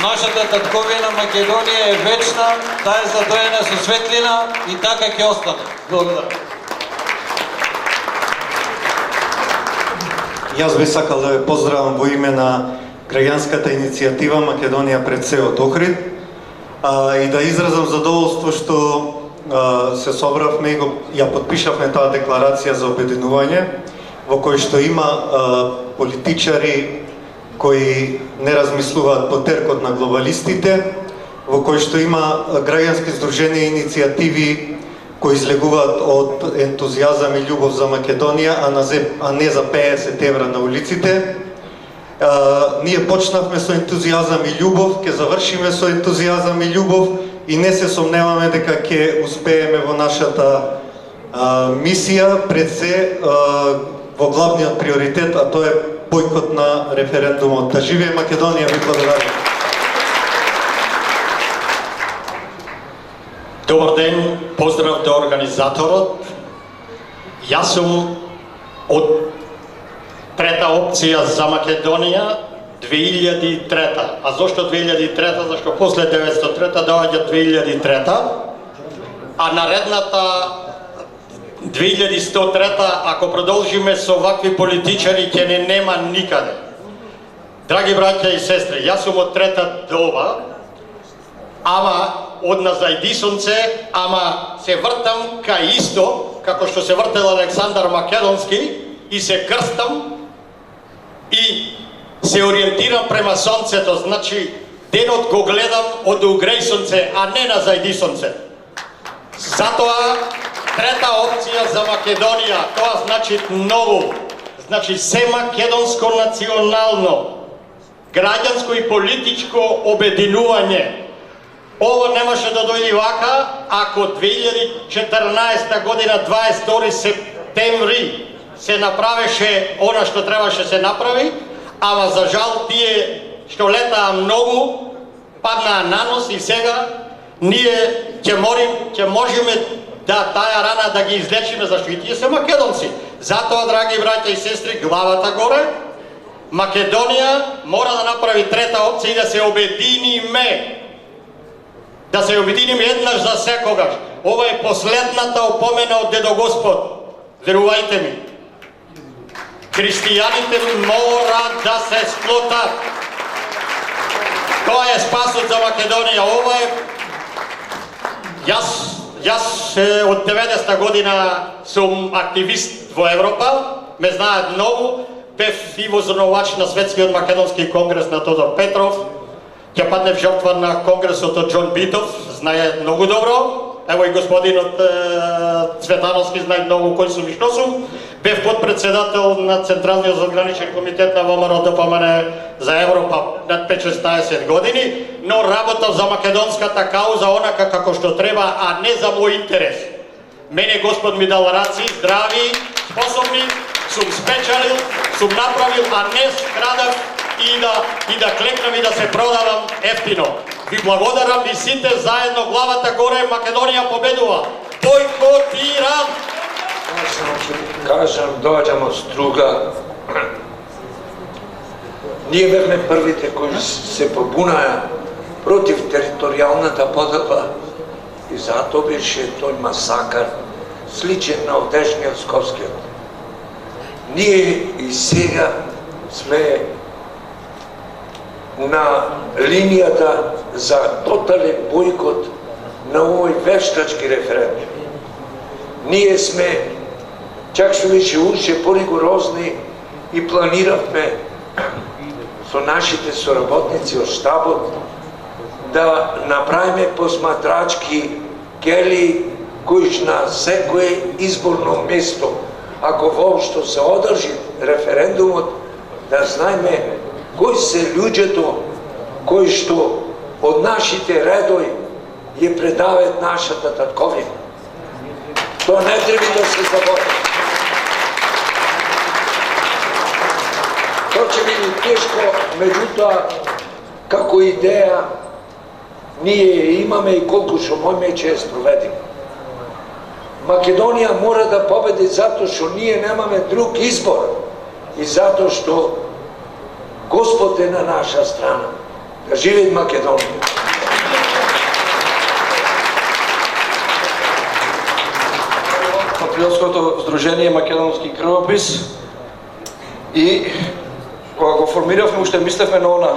Нашата татковина Македонија е вечна, таа е задоена со светлина и така ќе остане. Благодарам. Јас би сакал да ве поздравам во име на граѓанската иницијатива Македонија пред се од Охрид и да изразам задоволство што се собравме и ја подпишавме таа декларација за обединување, во кој што има политичари кои не размислуваат по теркот на глобалистите, во кој што има граѓански здруженија и иницијативи кои излегуваат од ентузијазам и љубов за Македонија, а не за 50 евра на улиците. Ние почнавме со ентузијазам и љубов, ќе завршиме со ентузијазам и љубов и не се сомневаме дека ќе успееме во нашата мисија, пред се во главниот приоритет, а тоа е бојкот на референдумот. Да живее Македонија, ви благодарам. Добар ден, поздрав до организаторот. Јас сум од трета опција за Македонија 2003. А зошто 2003? Зашто после 903 доаѓа 2003. А наредната 2103, ако продолжиме со вакви политичари, ќе не нема никаде. Драги браќа и сестри, јас сум од трета доба, ама од Назајдисонце, ама се вртам кај исто, како што се вртел Александар Македонски, и се крстам и се ориентирам према сонцето, значи денот го гледам од Угрејсонце, а не на Зајдисонце. Затоа трета опција за Македонија, тоа значи ново, значи се македонско национално, граѓанско и политичко обединување. Ово немаше да дојде вака, ако 2014 година 22 септември се направеше она што требаше се направи, ама за жал тие што летаа многу паднаа на нос и сега ние ќе можеме да тая рана да ги излечиме, зашто и тие се македонци. Затоа, драги браќа и сестри, главата горе, Македонија мора да направи трета опција и да се обединиме. Да се обединиме еднаш за секогаш. Ова е последната опомена од Дедо Господ. Верувајте ми. Христијаните мора да се сплотат. Тоа е спасот за Македонија. Ова е... Јас од 90-та година сум активист во Европа, ме знаат многу, бев и возрнувач на Светскиот македонски конгрес на Тодор Петров, ќе паднев жртва на конгресот од Џон Битов, знае многу добро, ево и господинот Цветановски знае многу кој сум и што сум, бев подпредседател на Централниот задграничен комитет на ВМРО ДПМН за Европа над 5-16 години, но работав за македонската кауза онака како што треба, а не за мој интерес. Мене Господ ми дал раци, здрави, способни, сум спечалил, сум направил, а не скрадав и да клекнам и да се продавам ефтино. Ви благодарам и сите заедно, главата горе, Македонија победува. Бойкотирам! Кажам, доаѓам од Струга. Ние бевме првите кои се побунаја против територијалната поделба и затоа беше тој масакар сличен на овдешниот Скопскиот. Ние и сега сме на линијата за тотален бойкот на овој вештачки референдум. Ние сме, чак што беше уште поригорозни и планиравме со нашите соработници од штабот да направиме посматрачки гели кои на секое изборно место, ако воопшто се одржи референдумот, да знаеме кои се луѓето кои што од нашите редови ја предават нашата татковина. Тоа не треба да се заборави. Тоа ќе биде тешко, меѓутоа, како идеја, ние имаме и колку што можеме ќе ја спроведиме. Македонија мора да победи затоа што ние немаме друг избор и затоа што Господ е на наша страна. Да живее Македонија! Патриотското здружение Македонски крвопис и кога го формиравме уште мислевме на она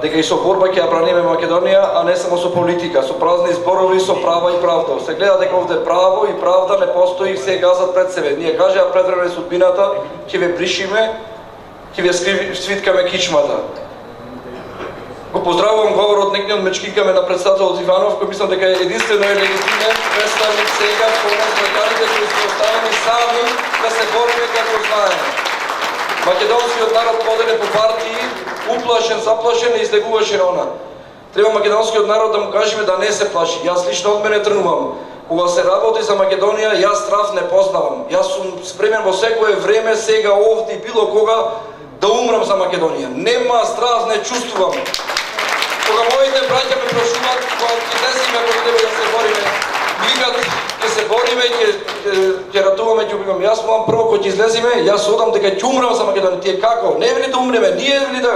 дека и со борба ќе ја браниме Македонија, а не само со политика, со празни зборови, со права и правда. Се гледа дека овде право и правда не постои и се газат пред себе. Ние кажа пред време судбината, ќе ве бришиме, ќе ве свиткаме кичмата. Го поздравувам говорот некниот мечкикаме на председателот Иванов, кој мислам дека е единствено е легитимен представник сега понес макарите кои се оставени сами да се бориме како знаеме. Македонскиот народ водене по партии, уплашен, заплашен и излегуваше на она. Треба македонскиот народ да му кажеме да не се плаши. Јас лично од мене тргнувам. Кога се работи за Македонија, јас страв не познавам. Јас сум спремен во секое време, сега овде и било кога да умрам за Македонија. Нема страв, не чувствувам. Кога моите браќа ме прашуваат кога излезиме, ако треба да се бориме, викат ќе се бориме, ќе ратуваме, ќе убиваме. Јас мовам прво кога ќе излезиме, јас одам дека ќе умрам за Македонија. Тие како? Не вели да умреме, ние вели да...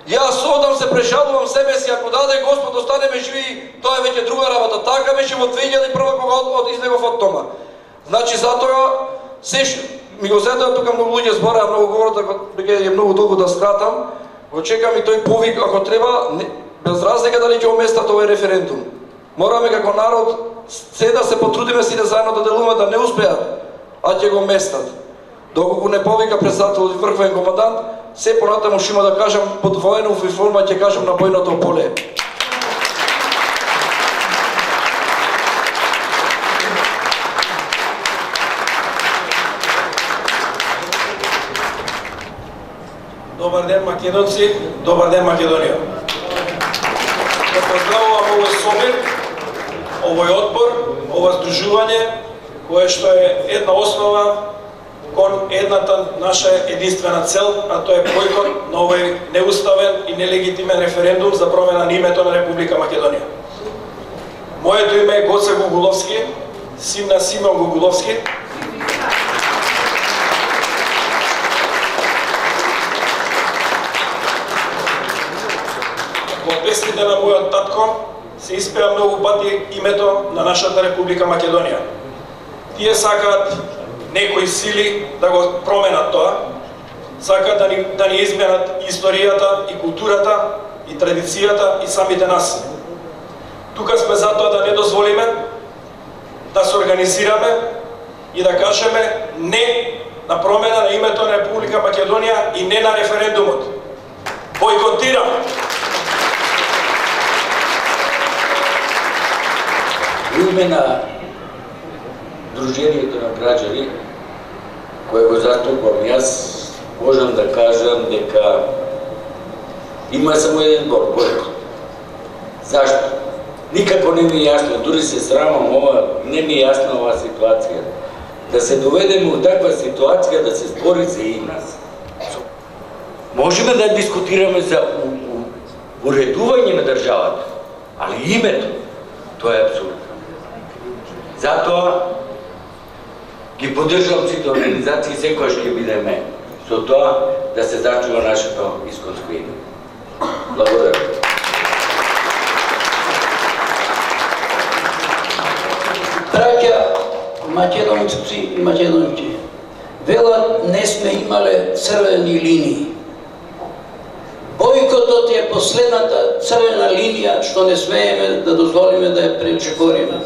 Јас одам се прешалувам себе си, ако даде Господ останеме живи, тоа е веќе друга работа. Така беше во 2001 кога излегов од дома. Значи затоа се ми го зедоа тука многу луѓе збораа, многу говорат дека е многу долго да скратам. Го чекам и тој повик ако треба, без разлика дали ќе оместат овој референдум. Мораме како народ се да се потрудиме сите заедно да делуваме да не успеат, а ќе го местат. Доколку не повика председател и врховен командант, се понатаму што има да кажам под воена униформа ќе кажам на бојното поле. Добар ден македонци, добар ден Македонија. Ја поздравувам овој собир, овој одбор, ова здружување, кое што е една основа кон едната наша единствена цел, а тоа е бојкот на овој неуставен и нелегитимен референдум за промена на името на Република Македонија. Моето име е Гоце Гугуловски, син на Симеон Гугуловски. Во песните на мојот татко се испеа многу пати името на нашата Република Македонија. Тие сакаат некои сили да го променат тоа, сакаат да ни изменат историјата и културата и традицијата и самите нас. Тука сме затоа да не дозволиме, да се организираме и да кажеме не на промена на името на Република Македонија и не на референдумот. Бойкотирам! У име на Дружението на граѓани, кое го заступам јас, можам да кажам дека има само еден збор, бойкот. Зашто? Никако не ми е јасно, дури се срамам ова, не ми е јасна оваа ситуација. Да се доведеме у таква ситуација да се збори за и нас. Можеме да дискутираме за уредување на државата, али името, тоа е абсурд. Затоа ги поддржам сите организации, секојаш ќе бидеме со тоа да се зачува нашето исконско име. Благодарам. Браќа македонци и македонки, велат не сме имале црвени линии. Бойкотот е последната црвена линија што не смееме да дозволиме да ја пречекориме.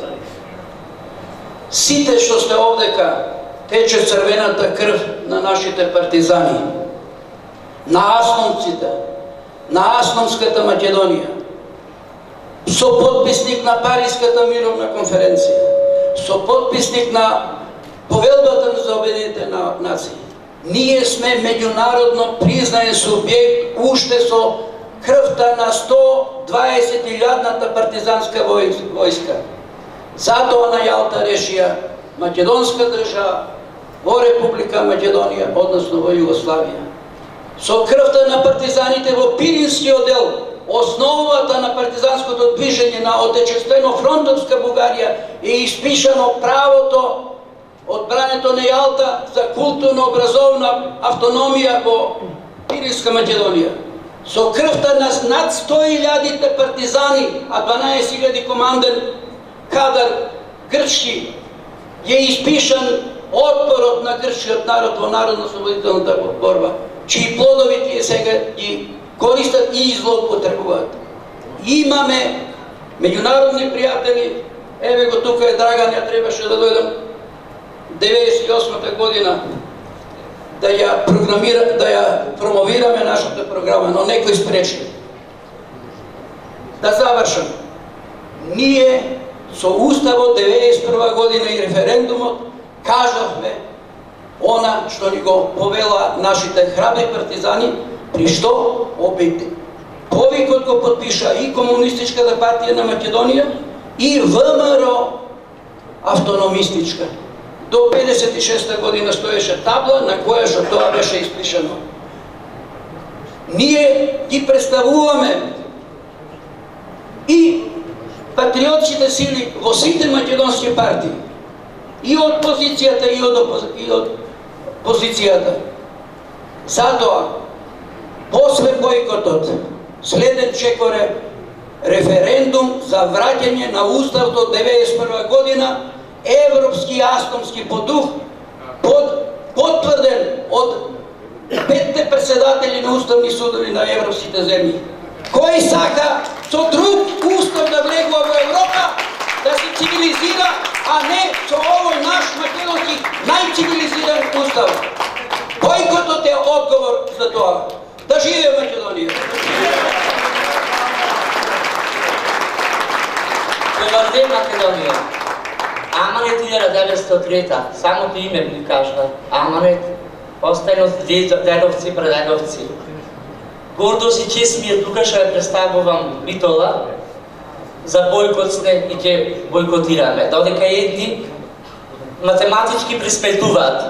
Сите што сте овдека, тече црвената крв на нашите партизани, на асномците, на Асномската Македонија, со подписник на Париската мировна конференција, со подписник на Повелбата за Обединетите нации. Ние сме меѓународно признаен субјект уште со крвта на 120.000-ната партизанска војска. Затоа на Јалта решија македонска држава во Република Македонија, односно во Југославија. Со крвта на партизаните во Пиринскиот дел, основата на партизанското движење на отечествено фронтовска Бугарија е испишано правото одбрането на Јалта за културно-образовна автономија во Пиринска Македонија. Со крвта на над 100.000 партизани, а 12.000 команден кадар грчки е испишан отпорот на грчкиот народ во народно-ослободителната борба, чии плодови тие сега ги користат и злоупотребуваат. Имаме меѓународни пријатели, еве го тука е Драган, ја требаше да дојдам 98-та година да ја промовираме нашата програма, но некој спречи. Да завршам. Ние со Уставот 91 година и референдумот кажавме она што ни го повела нашите храбри партизани, при што повикот го подпиша и Комунистичката партија на Македонија и ВМРО автономистичка. До 56 година стоеше табла на која што тоа беше испишано. Ние ги представуваме и патриотските сили во сите македонски партии, и од позицијата и од позицијата. Затоа, после бойкотот, следен чекоре референдум за враќање на Уставот од 91 година, европски асномски подух, потврден од 5 председатели на уставни судови на европските земји. Кој сака со друг устав да влегува во Европа, да се цивилизира, а не со овој наш македонски најцивилизиран устав. Бойкотот е одговор за тоа. Да живее Македонија! Добар ден, Македонија! Аманет 1903, самото име ми кажа. Аманет, остајно дедовци, прадедовци. Гордост и чест ми е тука што ја представувам Битола за бойкот сне и ќе бойкотираме. Додека едни математички преспетуваат,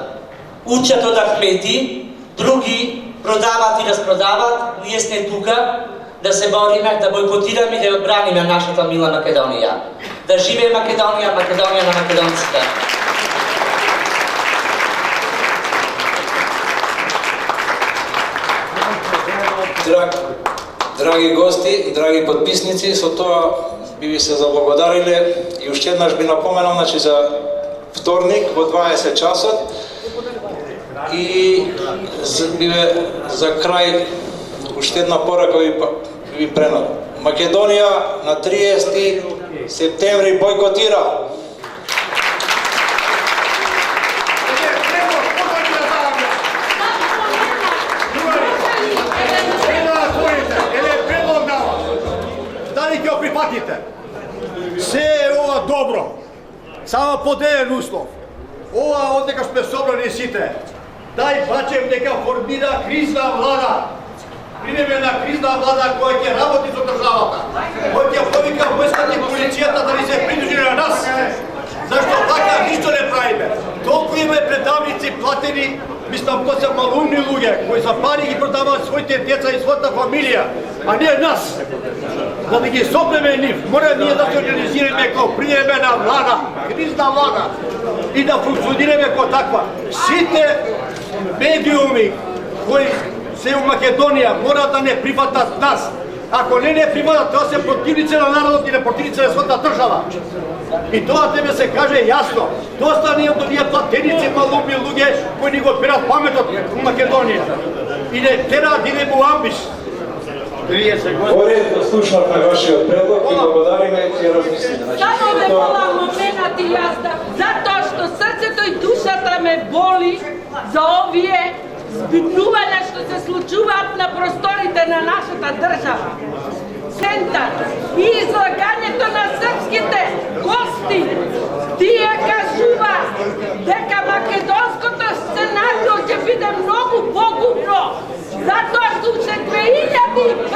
учат од Ахмети, други продават и распродават, ние сме тука да се бориме, да бойкотираме и да одбраниме нашата мила Македонија. Да живее Македонија, Македонија на македонците. Драги гости, драги подписници, со тоа би ви се заблагодариле и уште еднаш би напоменал, значи за вторник во 20 часот и за крај уште една порака ви пренадам. Македонија на 30 септември бойкотира. Припатите. Се е ова добро. Само под еден услов. Ова одека сме собрани сите. Дај бачев дека формира кризна влада. Принеме на кризна влада која ќе работи со државата. Која ќе повика војската и полицијата да ни се придружи на нас. Зашто така ништо не правиме. Толку има предавници платени, мислам тоа се малумни луѓе кои за пари ги продаваат своите деца и својата фамилија, а не нас. За да ги сопнеме нив, мора ние да се организираме како приеме на влада, кризна влада и да функционираме како таква. Сите медиуми кои се у Македонија мора да не прифатат нас. Ако не прифатат, тоа се противници на народот и не противници на својата држава. И тоа тебе се каже јасно. Доста ни од оние платеници малумни луѓе кои ни го одбират паметот у Македонија. И не тера да идеме у амбис. Во слушнавме вашиот предлог и благодариме и ќе размислиме. Само ме молам моментот и јас затоа што срцето и душата ме боли за овие збитнувања што се случуваат на просторите на нашата држава. Центар и излагањето на српските гости, тие кажуваат дека македонското сценарио ќе биде многу погубно, затоа што 2005